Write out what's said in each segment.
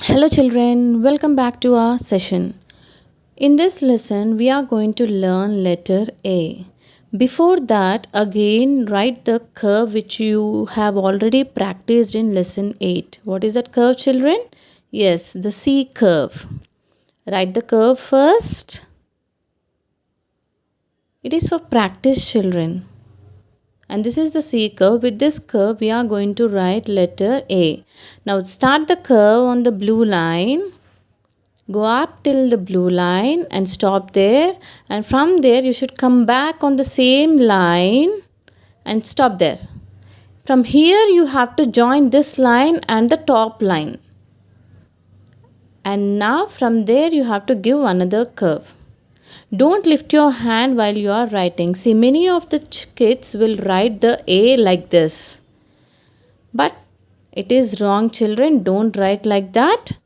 Hello, children. Welcome back to our session. In this lesson, we are going to learn letter A. Before that, again, write the curve which you have already practiced in lesson 8. What is that curve, children? Yes, the C curve. Write the curve first. It is for practice, children. And this is the C curve. With this curve, we are going to write letter A. Now, start the curve on the blue line. Go up till the blue line and stop there. And from there, you should come back on the same line and stop there. From here, you have to join this line and the top line. And now from there, you have to give another curve. Don't lift your hand while you are writing. See, many of the kids will write the A like this. But it is wrong, children. Don't write like that.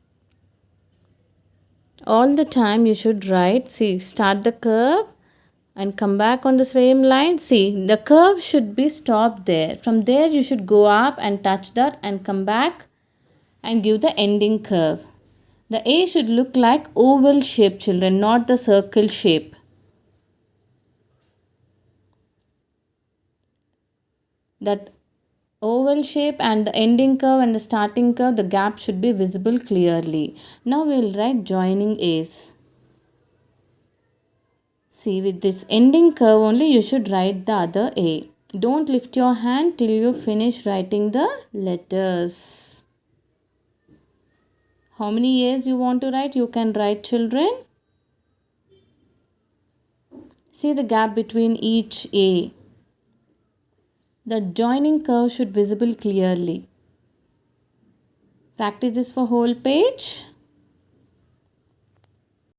All the time you should write. See, start the curve and come back on the same line. See, the curve should be stopped there. From there, you should go up and touch that and come back and give the ending curve. The A should look like oval shape, children, not the circle shape. That oval shape and the ending curve and the starting curve, the gap should be visible clearly. Now we will write joining A's. See, with this ending curve only, you should write the other A. Don't lift your hand till you finish writing the letters. How many A's you want to write? You can write, children. See the gap between each A. The joining curve should be visible clearly. Practice this for whole page.